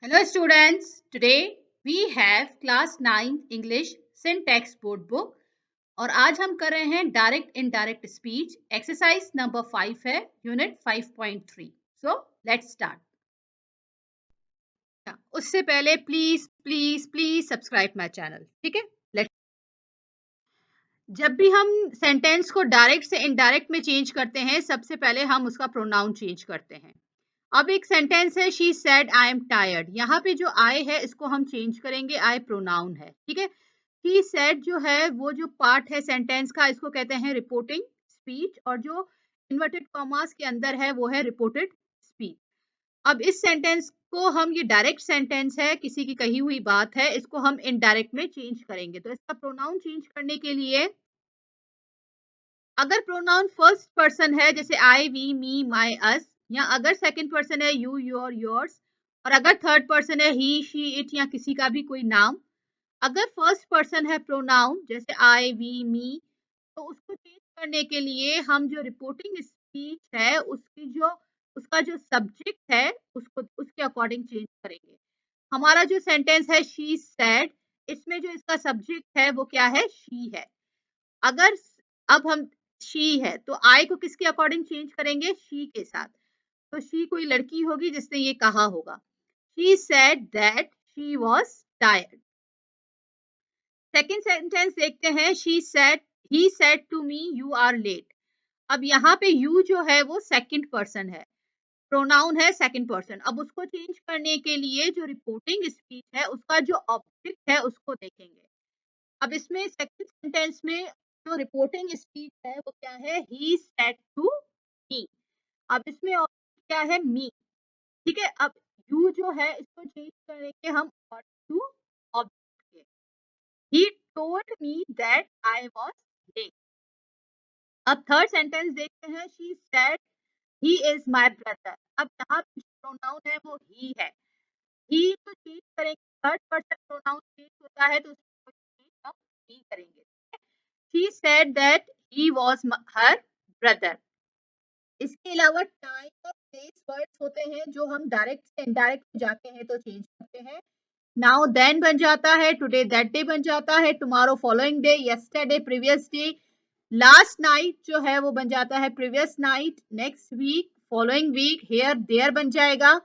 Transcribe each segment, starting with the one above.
Hello students, today we have class 9 English syntax board book और आज हम कर रहे हैं direct indirect speech exercise number 5 है यूनिट 5.3 सो लेट्स स्टार्ट। उससे पहले please please please subscribe my channel, ठीक है। लेट्स जब भी हम सेंटेंस को डायरेक्ट से इनडायरेक्ट में चेंज करते हैं सबसे पहले हम उसका प्रोनाउन चेंज करते हैं। अब एक सेंटेंस है she said I am tired, यहाँ पे जो आई है इसको हम चेंज करेंगे, आई प्रोनाउन है, ठीक है। शी सेड जो है वो जो पार्ट है सेंटेंस का इसको कहते हैं रिपोर्टिंग स्पीच और जो इन्वर्टेड कॉमास के अंदर है वो है रिपोर्टेड स्पीच। अब इस सेंटेंस को हम ये डायरेक्ट सेंटेंस है, किसी की कही हुई बात है, इसको हम इनडायरेक्ट में चेंज करेंगे। तो इसका प्रोनाउन चेंज करने के लिए अगर प्रोनाउन फर्स्ट पर्सन है जैसे आई वी मी माई अस, या अगर सेकंड पर्सन है यू योर योर्स, और अगर थर्ड पर्सन है ही शी इट या किसी का भी कोई नाम, अगर फर्स्ट पर्सन है प्रोनाउन जैसे आई वी मी, तो उसको चेंज करने के लिए हम जो रिपोर्टिंग स्पीच है उसका जो सब्जेक्ट है उसको उसके अकॉर्डिंग चेंज करेंगे। हमारा जो सेंटेंस है शी सेड, इसमें जो इसका सब्जेक्ट है वो क्या है, शी है। अगर अब हम शी है तो आई को किसके अकॉर्डिंग चेंज करेंगे, शी के साथ। तो शी कोई लड़की होगी जिसने ये कहा होगा। She said that she was tired. Second sentence देखते हैं, she said he said to me you are late. अब यहाँ पे यू जो है वो सेकंड पर्सन है, प्रोनाउन है सेकंड पर्सन। अब उसको चेंज करने के लिए जो रिपोर्टिंग स्पीच है उसका जो ऑब्जेक्ट है उसको देखेंगे। अब इसमें सेकंड सेंटेंस में जो रिपोर्टिंग स्पीच है वो क्या है, ही सेड टू मी। अब इसमें ऑब्जेक्ट क्या है, मी, ठीक है। अब यू जो है इसको चेंज करेंगे हम to object. He told me that I was late. अब थर्ड सेंटेंस देखते हैं, she said he is my brother. अब यहाँ पे प्रोनाउन है वो ही है, ही तो चेंज करेंगे, थर्ड पर्सन प्रोनाउन चेंज होता है तो उसको चेंज हम ही करेंगे। She said that he was her brother. इसके अलावा टाइम और प्लेस वर्ड्स होते हैं जो हम डायरेक्ट से इनडायरेक्ट जाते हैं तो चेंज करते हैं। नाउ देन बन जाता है, टुडे दैट डे बन जाता है, tomorrow following day, yesterday previous day, last night जो है वो बन जाता है previous night, next week, following week, here there बन जाएगा।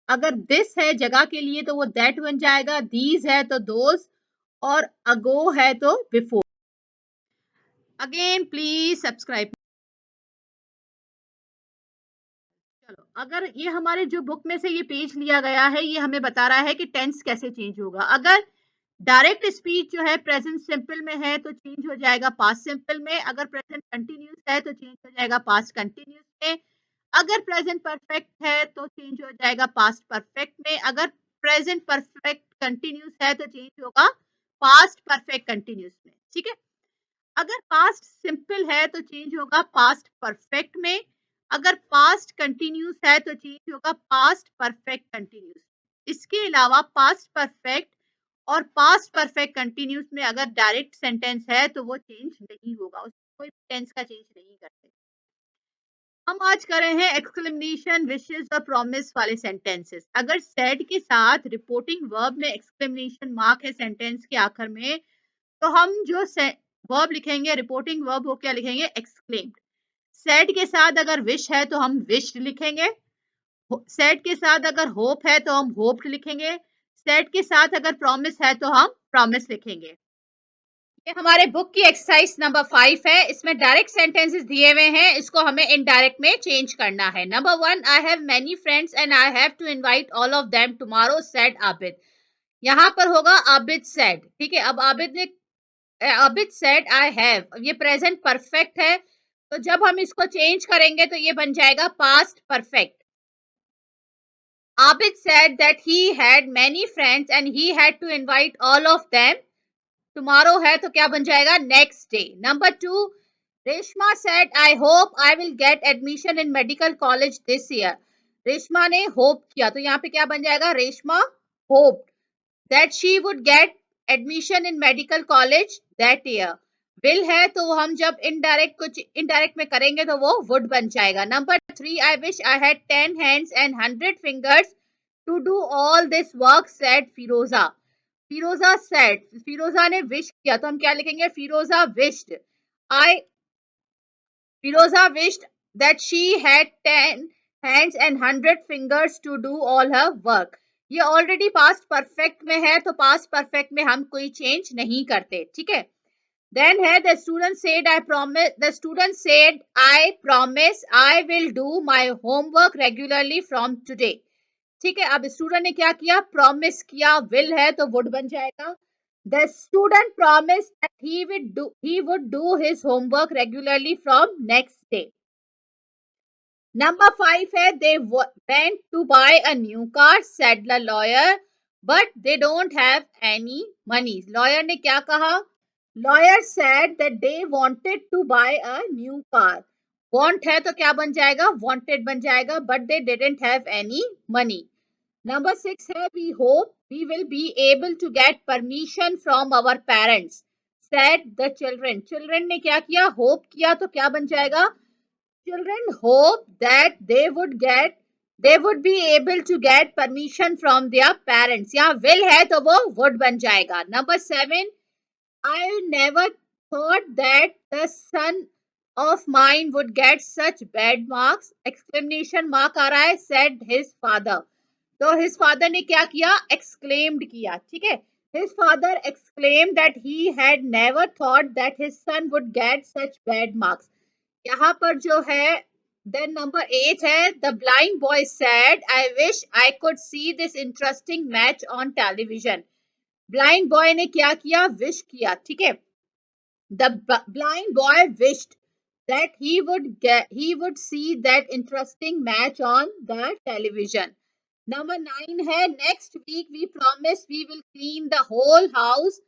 अगर दिस है जगह के लिए तो वो दैट बन जाएगा, दीज है तो दोज, और अगो है तो बिफोर। Again please subscribe. चलो, अगर ये हमारे जो बुक में से ये पेज लिया गया है ये हमें बता रहा है कि टेंस कैसे चेंज होगा। अगर डायरेक्ट स्पीच जो है प्रेजेंट सिंपल में है तो चेंज हो जाएगा पास्ट सिंपल में, अगर प्रेजेंट कंटिन्यूस है तो चेंज हो जाएगा पास्ट कंटिन्यूस में, अगर प्रेजेंट परफेक्ट है तो चेंज हो जाएगा पास्ट परफेक्ट में, अगर प्रेजेंट परफेक्ट कंटिन्यूस है तो चेंज होगा पास्ट परफेक्ट कंटिन्यूस में, ठीक है। अगर पास्ट सिंपल है तो चेंज होगा पास्ट परफेक्ट में, अगर पास्ट कंटिन्यूस है तो चेंज होगा पास्ट परफेक्ट कंटिन्यूस। इसके अलावा पास्ट परफेक्ट और पास्ट परफेक्ट कंटिन्यूस में अगर डायरेक्ट सेंटेंस है तो वो चेंज नहीं होगा, उसमें कोई टेंस का चेंज नहीं करते। हम आज कर रहे हैं एक्सक्लेमेशन, विशेस और प्रॉमिस वाले सेंटेंसेस। अगर सेड के साथ रिपोर्टिंग वर्ब में एक्सक्लेमेशन मार्क है सेंटेंस के आखिर में, तो हम जो वर्ब लिखेंगे रिपोर्टिंग वर्ब वो क्या लिखेंगे, एक्सक्लेम्ड। सेड के साथ अगर विश है तो हम विश्ड लिखेंगे, सेड के साथ अगर होप है तो हम होप्ड लिखेंगे, सेड के साथ अगर प्रॉमिस है तो हम प्रॉमिस लिखेंगे। ये हमारे बुक की एक्सरसाइज नंबर 5 है, इसमें डायरेक्ट सेंटेंसेस दिए हुए हैं, इसको हमें इनडायरेक्ट में चेंज करना है। Number 1, I have many friends and I have to invite all of them tomorrow said Abid. यहाँ पर होगा आबिद सेड, ठीक है। अब आबिद सेड आई हैव, ये प्रेजेंट परफेक्ट है तो जब हम इसको चेंज करेंगे तो ये बन जाएगा past perfect. Abid said that he had many friends and he had to invite all of them. tomorrow है तो क्या बन जाएगा, next day. Number 2, Reshma said I hope I will get admission in medical college this year. Reshma ने hope किया तो यहाँ पे क्या बन जाएगा, Reshma hoped that she would get admission in medical college that year. will है तो हम जब इनडायरेक्ट कुछ इनडायरेक्ट में करेंगे तो वो would बन जाएगा. Number 3, I wish I had 10 hands and 100 fingers To do all this work, said Firoza. Firoza said, Firoza ने wish किया, तो हम क्या लिखेंगे? Firoza wished. I Firoza wished that she had 10 hands and 100 fingers to do all her work. ये already past perfect में है, तो पास्ट परफेक्ट में हम कोई चेंज नहीं करते, ठीक है? Then है the student said I promise. The student said I promise I will do my homework regularly from today. ठीक है, अब स्टूडेंट ने क्या किया? प्रॉमिस किया, विल है तो वुड बन जाएगा. The student promised that he would do his homework regularly from next day. Number 5 है they went to buy a new car, said the lawyer, but they don't have any money. Lawyer ने क्या कहा? Lawyer said that they wanted to buy a new car. Want है तो क्या बन जाएगा? Wanted बन जाएगा, but they didn't have any money. Number 6 है we hope we will be able to get permission from our parents, said the children. Children ने क्या किया? Hope किया, तो क्या बन जाएगा? Children hope that they would be able to get permission from their parents. यहाँ will है तो वो would बन जाएगा. Number 7, I never thought that the son of mine would get such bad marks. Exclamation mark आ रहा है, said his father. तो his father ने क्या किया? Exclaimed किया, ठीक है? His father exclaimed that he had never thought that his son would get such bad marks. यहाँ पर जो है then number 8 है the blind boy said I wish I could see this interesting match on television. Blind boy ने क्या किया? Wish किया, ठीक है? The blind boy wished that he would see that interesting match on the television. Number 9 है next week we promise we will clean the whole house.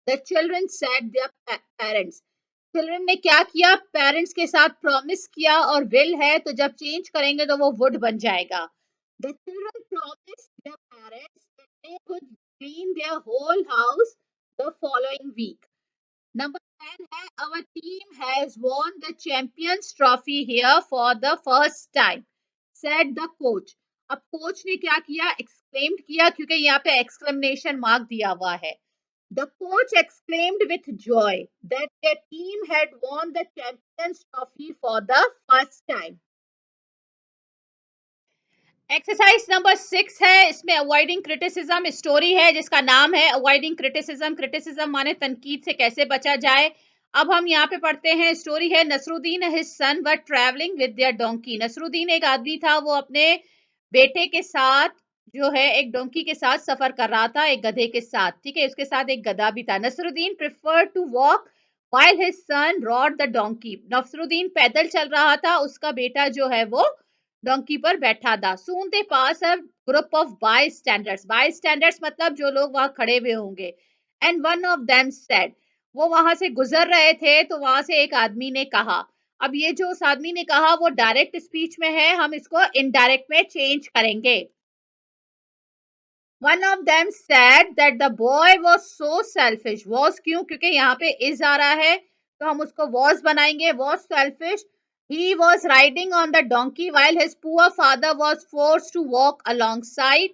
The children said their parents. Children ने क्या किया? Parents के साथ promise किया, और will है तो जब change करेंगे तो वो would बन जाएगा. The children promised their parents that they would clean their whole house the following week. Number 10 है our team has won the champions trophy here for the first time, said the coach. अब coach ने क्या किया? Exclaimed किया, क्योंकि यहाँ पे exclamation mark दिया हुआ है. The coach exclaimed with joy that their team had won the champions trophy for the first time. Exercise number 6 है, इसमें अवॉइडिंग क्रिटिसिज्म स्टोरी है जिसका नाम है अवॉइडिंग क्रिटिसिज्म. क्रिटिसिज्म माने तनकीद से कैसे बचा जाए. अब हम यहाँ पे पढ़ते हैं. स्टोरी है Nasruddin his son were travelling with their donkey. Nasruddin एक आदमी था, वो अपने बेटे के साथ जो है एक डोंकी के साथ सफर कर रहा था, एक गधे के साथ, ठीक है? उसके साथ एक गधा भी था. Nasruddin prefer to walk while his son rode the donkey. Nasruddin पैदल चल रहा था, उसका बेटा जो है वो डोंकी पर बैठा था. Soon they pass a group of bystanders. Bystanders मतलब जो लोग वहां खड़े हुए होंगे. And one of them said, वो वहां से गुजर रहे थे तो वहां से एक आदमी ने कहा. अब ये जो उस आदमी ने कहा वो डायरेक्ट स्पीच में है, हम इसको इनडायरेक्ट में चेंज करेंगे. One of them said that the boy was so selfish. Was क्यों? क्योंकि यहाँ पे is आ रहा है, तो हम उसको was बनाएंगे. Was selfish. He was riding on the donkey while his poor father was forced to walk alongside.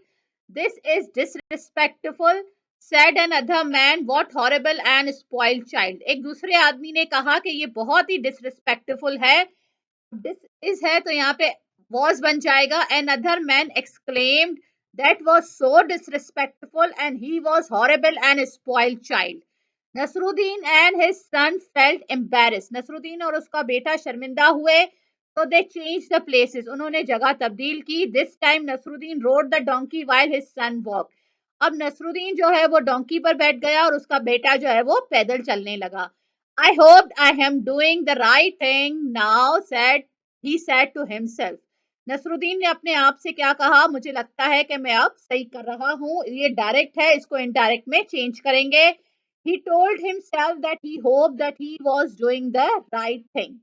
This is disrespectful, said another man. What horrible and spoiled child. एक दूसरे आदमी ने कहा कि ये बहुत ही disrespectful है. This is है तो यहाँ पे was बन जाएगा. Another man exclaimed that was so disrespectful and he was horrible and spoiled child. Nasruddin and his son felt embarrassed. Nasruddin और उसका बेटा शर्मिंदा हुए, so they changed the places. उन्होंने जगह तब्दील की. This time Nasruddin rode the donkey while his son walked. अब नसरुद्दीन जो है वो डोंकी पर बैठ गया और उसका बेटा जो है वो पैदल चलने लगा. I hoped I am doing the right thing now, he said to himself. Nasruddin ने अपने आप से क्या कहा? मुझे लगता है कि मैं अब सही कर रहा हूँ. ये डायरेक्ट है, इसको इनडायरेक्ट में चेंज करेंगे. He told himself that he hoped that he was doing the right thing.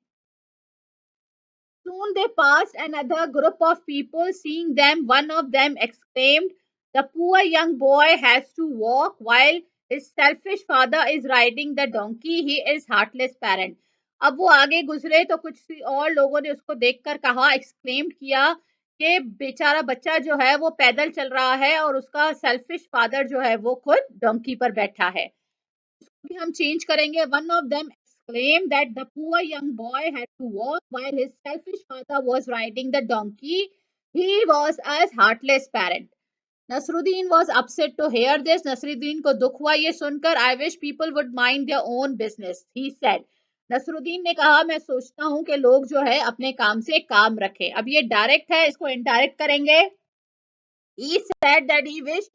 Soon they passed another group of people. Seeing them, one of them exclaimed, the poor young boy has to walk while his selfish father is riding the donkey. He is heartless parent. अब वो आगे गुजरे तो कुछ और लोगों ने उसको देखकर कहा, एक्सक्लेम्ड किया कि बेचारा बच्चा जो है वो पैदल चल रहा है और उसका सेल्फिश फादर जो है वो खुद डोंकी पर बैठा है। भी हम चेंज करेंगे। One of them exclaimed that the poor young boy had to walk while his selfish father was riding the donkey. He was a heartless parent. Nasruddin was upset to hear this. Nasruddin को दुख हुआ ये सुनकर. I wish people would mind their own business, he said. Nasruddin ने कहा मैं सोचता हूं कि लोग जो है अपने काम से काम रखें। अब ये डायरेक्ट है, इसको इनडायरेक्ट करेंगे। He said that he wished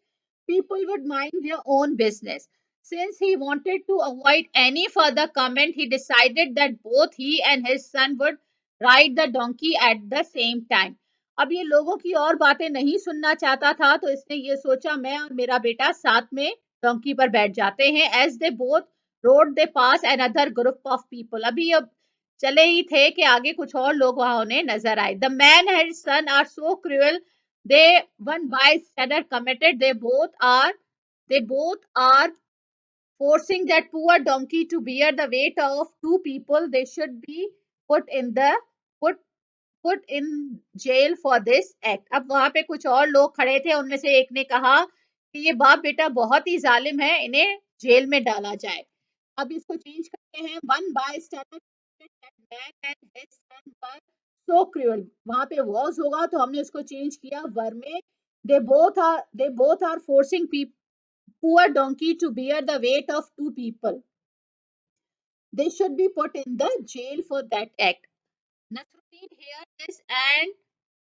people would mind their own business. Since he wanted to avoid any further comment, he decided that both he and his son would ride the donkey at the same time. अब ये लोगों की और बातें नहीं सुनना चाहता था, तो इसने ये सोचा मैं और मेरा बेटा साथ में डोंकी पर बैठ जाते हैं। As they both rode, they passed another group of people. अभी अब चले ही थे कि आगे कुछ और लोग वहां उन्हें नजर आए। The man and his son are so cruel. They one bystander commented, they both are forcing that poor donkey to bear the weight of two people. They should be put in the put put in jail for this act. अब वहां पे कुछ और लोग खड़े थे, उनमें से एक ने कहा कि ये बाप बेटा बहुत ही जालिम है, इन्हें जेल में डाला जाए। अब इसको चेंज करते हैं। One bystander that man and his son were so cruel. वहां पे was होगा तो हमने इसको चेंज किया वर में। They both are forcing poor donkey to bear the weight of two people. They should be put in the jail for that act. Nasruddin heard this and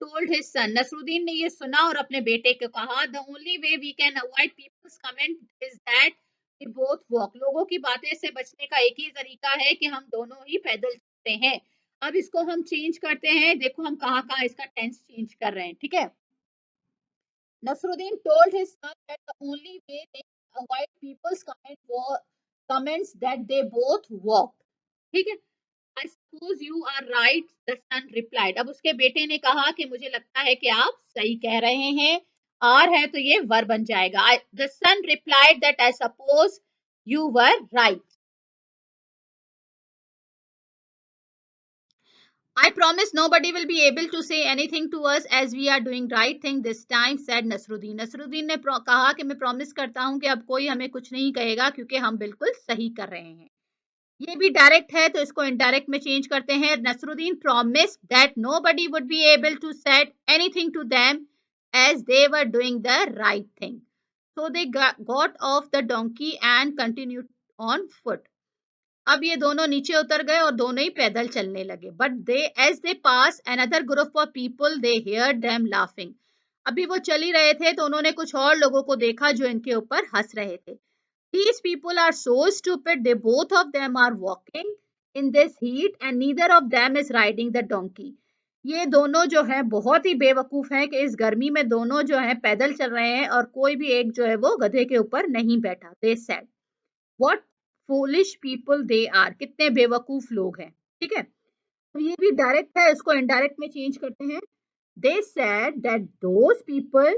told his son. Nasruddin ने ये सुना और अपने बेटे को कहा, the only way we can avoid people's comment is that we both walk. लोगों की बातें से बचने का एक ही तरीका है कि हम दोनों ही पैदल चलते हैं। अब इसको हम चेंज करते हैं। देखो हम कहाँ कहाँ इसका टेंस चेंज कर रहे हैं, ठीक है। Nasruddin told his son that the only way they avoid people's comments that they both walked. ठीक है। I suppose you are right, the son replied. अब उसके बेटे ने कहा कि मुझे लगता है कि आप सही कह रहे हैं। आर है तो ये वर बन जाएगा। The son replied that I suppose you were right. I promise nobody will be able to say anything to us as we are doing right thing this time, said Nasruddin. Nasruddin ने कहा कि मैं promise करता हूं कि अब कोई हमें कुछ नहीं कहेगा क्योंकि हम बिल्कुल सही कर रहे हैं। ये भी डायरेक्ट है तो इसको इनडायरेक्ट में चेंज करते हैं। Nasruddin promise that nobody would be able to said anything to them as they were doing the right thing. So they got off the donkey and continued on foot. अब ये दोनों नीचे उतर गए और दोनों ही पैदल चलने लगे। But they as they pass another group of people they hear them laughing. अभी वो चल ही रहे थे तो उन्होंने कुछ और लोगों को देखा जो इनके ऊपर हंस रहे थे। These people are so stupid. They both of them are walking in this heat and neither of them is riding the donkey. ये दोनों जो है बहुत ही बेवकूफ हैं कि इस गर्मी में दोनों जो है पैदल चल रहे हैं और कोई भी एक जो है वो गधे के ऊपर नहीं बैठा। They said, what foolish people they are. कितने बेवकूफ लोग हैं, ठीक है। तो ये भी डायरेक्ट है, इसको इनडायरेक्ट में चेंज करते हैं। They said that those people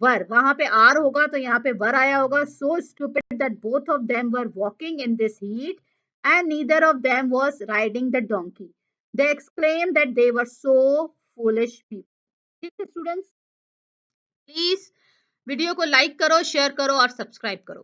were, वहां पे आर होगा तो यहाँ पे वर आया होगा। So stupid that both of them were walking in this heat and neither of them was riding the donkey. They exclaimed that they were so foolish people. ठीक है स्टूडेंट्स, प्लीज वीडियो को like करो, share करो और subscribe करो।